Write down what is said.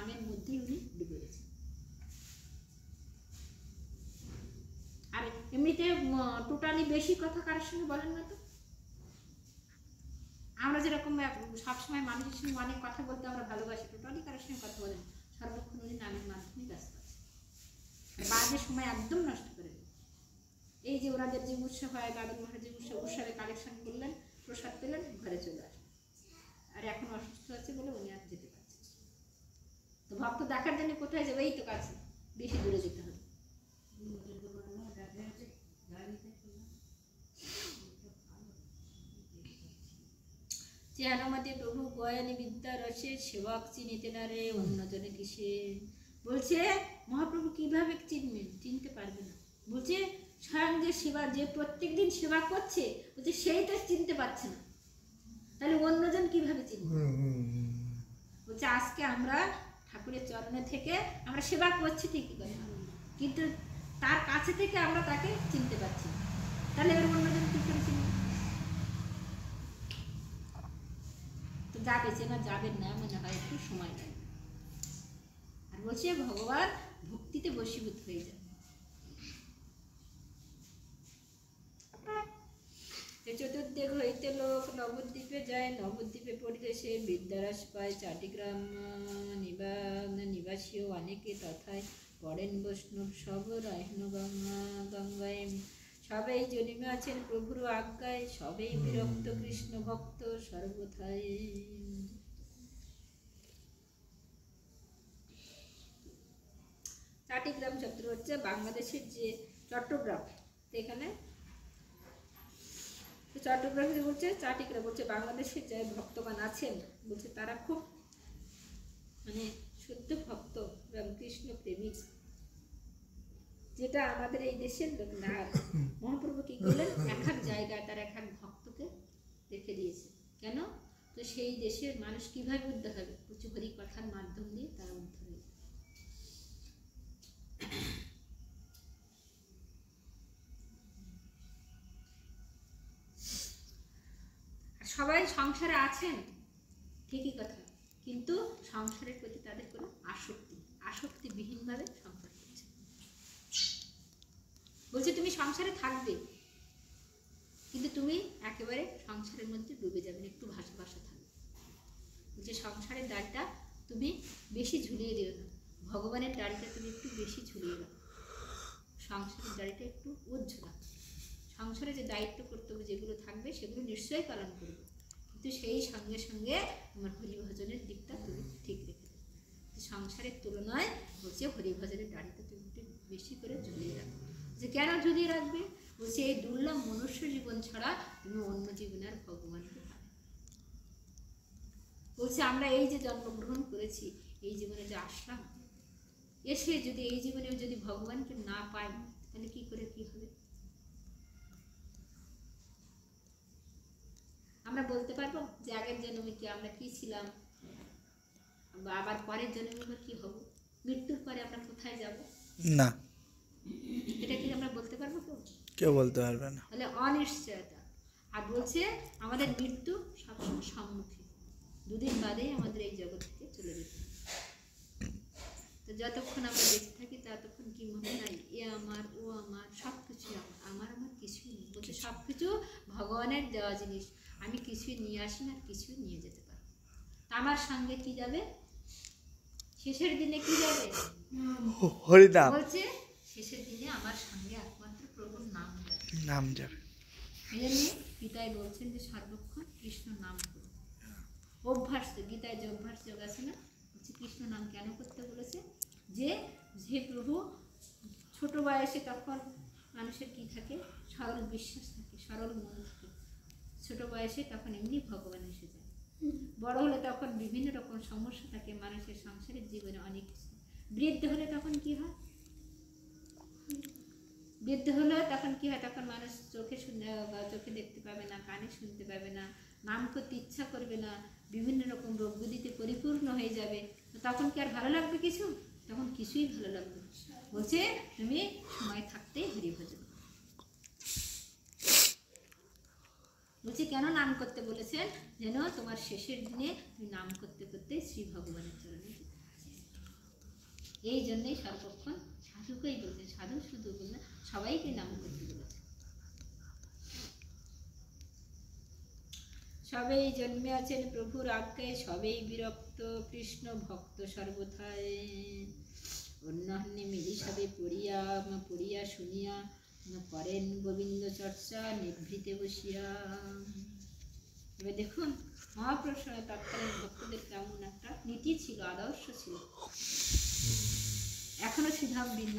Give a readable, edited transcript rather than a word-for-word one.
নামের মধ্যেই উনি ডুবে গেছেন। আর এমনিতে টোটালি বেশি কথা কারোর সঙ্গে বলেন না তো। আমরা যেরকম সবসময় মানুষের সঙ্গে অনেক কথা বলতে আমরা ভালোবাসি, টোটালি কারোর সঙ্গে কথা বলেন, সর্বক্ষণ উনি নামের মাধ্যমে ব্যস্ত আছে। বাজে সময় একদম নষ্ট করে। এই যে ওনাদের যে উৎসব হয়, গাজন মহারাজের উৎসবে কালেকশন করলেন, প্রসাদ পেলেন, ঘরে চলে আসেন। আর এখন অসুস্থ আছে বলে উনি আর যেতে পারছেন। তো ভক্ত দেখার জন্য কোথায় যাবে? এই তো কাছে, বেশি দূরে যেতে হবে। চেহারামতে প্রভু গয়ানি বিদ্যা রসে সেবক চিনিতে না রে অন্যজনে কিসে। বলছে মহাপ্রভু কিভাবে চিনবেন? চিনতে পারবে না। বলছে স্বয়ং যে সেবা, যে প্রত্যেক দিন সেবা করছে, বলছে সেই তো চিনতে পারছে না, তাহলে অন্যজন কিভাবে চিনবে? বলছে আজকে আমরা ঠাকুরের চরণে থেকে আমরা সেবা করছি ঠিকই কথা, কিন্তু তার কাছে থেকে আমরা তাকে চিনতে পারছি না, তাহলে এবার অন্যজন কি করে চিনবে? তো যাবে, চেনা যাবেন না মনে হয়, একটু সময় লাগবে। আর বলছে ভগবান ভক্তিতে বশীভূত হয়ে যায়। চতুর্দিক হইতে লোক নবদ্বীপে যায়, নবদ্বীপে পরিদেশে বিদ্যারাস পায়। চাটিগ্রাম নিবাসীও অনেকে তথায় পড়েন বৈষ্ণব সব রায়ন গঙ্গায়। সবাই জন্মে আছেন প্রভুর আজ্ঞায়, সবাই বিরক্ত কৃষ্ণ ভক্ত সর্বথায়। চাটিগ্রাম চত্বর হচ্ছে বাংলাদেশের যে চট্টগ্রাম, এখানে চট্টগ্রামে বলছে চাটিগ্রাম, বলছে বাংলাদেশের যে ভক্তগণ আছেন, বলছে তারা খুব মানে শুদ্ধ ভক্ত এবং কৃষ্ণ প্রেমিক, যেটা আমাদের এই দেশের লোক না। মহাপ্রভু কি করলেন? এক এক জায়গায় তার এক এক ভক্তকে রেখে দিয়েছে। কেন? তো সেই দেশের মানুষ কিভাবে উদ্ধার হবে? বলছে হরি কথার মাধ্যম দিয়ে তারা উদ্ধার হবে। সবাই সংসারে আছেন ঠিকই কথা, কিন্তু সংসারের প্রতি তাদের কোনো আসক্তিবিহীনভাবে সংসার করছে। বলছে তুমি সংসারে থাকবে, কিন্তু তুমি একেবারে সংসারের মধ্যে ডুবে যাবে না, একটু ভাসা ভাসা থাকবে। বলছে সংসারের ডালটা তুমি বেশি ঝুলিয়ে দিও না, ভগবানের ডালটা তুমি একটু বেশি ঝুলিয়ে দাও, সংসারের ডালটা একটু উজ্জ্বল। সংসারে যে দায়িত্ব কর্তব্য যেগুলো থাকবে সেগুলো নিশ্চয়ই পালন করবে, কিন্তু সেই সঙ্গে সঙ্গে তোমার হরিভজনের দিকটা তুমি ঠিক রেখে দেবে। সংসারের তুলনায় বলছে হরিভজনের ডালটা তুমি একটু বেশি করে ঝুলিয়ে রাখবে। যে কেন ঝুলিয়ে রাখবে? বলছে এই দুর্লভ মনুষ্য জীবন ছাড়া তুমি অন্য জীবনে আর ভগবানকে পাবে। বলছে আমরা এই যে জন্মগ্রহণ করেছি, এই জীবনে যে আসলাম, এসে যদি এই জীবনে যদি ভগবানকে না পাই, তাহলে কি করে কি হবে? আমরা বলতে পারবো যে আগের জন্মে কি আমরা কি ছিলাম, বা আবার পরের জন্মে কি হব, মৃত্যুর পরে আমরা কোথায় যাব? না, এটা কি আমরা বলতে পারবো? কেউ বলতে পারবে না। তাহলে অনিশ্চয়তা। আর বলছে আমাদের মৃত্যু সবসময় সম্মুখে, দুদিন বাদেই আমাদের এই জগৎ থেকে চলে যেতে। তো যতক্ষণ আমরা বেঁচে থাকি ততক্ষণ কি মনে হয় এ আমার, ও আমার, সব কিছু আমার, আমার কিছুই নেই। বলছে সব কিছু ভগবানের দেওয়া জিনিস, আমি কিছুই নিয়ে আসি না, কিছুই নিয়ে যেতে পারবো। আমার সঙ্গে কি যাবে? শেষের দিনে কি যাবে? হরিনাম। বলছে শেষের দিনে আমার সঙ্গে একমাত্র প্রভুর নাম যাবে, নাম যাবে। এই জন্য গীতায় বলছেন যে সর্বক্ষণ কৃষ্ণ নাম করো। অভ্যাস, গীতায় যে অভ্যাস যোগ আছে না, বলছে কৃষ্ণ নাম কেন করতে বলেছে? যে যে প্রভু ছোট বয়সে তখন মানুষের কি থাকে? সরল বিশ্বাস থাকে, সরল মন থাকে। ছোট বয়সে তখন এমনি ভগবান এসে যায়। বড় হলে তখন বিভিন্ন রকম সমস্যা থাকে মানুষের সংসারের জীবনে, অনেক কিছু। বৃদ্ধ হলে তখন কি হয়? বৃদ্ধ হলে তখন কি হয়? তখন মানুষ চোখে দেখতে পাবে না, কানে শুনতে পাবে না, নাম করতে ইচ্ছা করবে না, বিভিন্ন রকম রোগ ব্যাধিতে পরিপূর্ণ হয়ে যাবে। তখন কি আর ভালো লাগবে কিছু? তখন কিছুই ভালো লাগবে। বলছে তুমি সময় থাকতেই হরিভজন। বলছে কেন নাম করতে বলেছেন? যেন তোমার শেষের দিনে তুমি নাম করতে করতে শ্রী ভগবানের চরণে। এই জন্যই সর্বক্ষণ সাধুকেই বলতেন, সাধু শুধু বললেন, সবাইকে নাম করতে বলেছেন। সবেই জন্মে আছেন প্রভুর আজ্ঞায়, সবেই বিরক্ত কৃষ্ণ ভক্ত সর্বথায়। অন্যান্যে মিলি সবে পড়িয়া পড়িয়া শুনিয়া করেন গোবিন্দ চর্চা নিভৃতে বসিয়া। এবার দেখুন মহাপ্রসাদ তৎকালীন ভক্তদের কেমন একটা নীতি ছিল, আদর্শ ছিল। এখনো শ্রীধাম বৃন্দাবন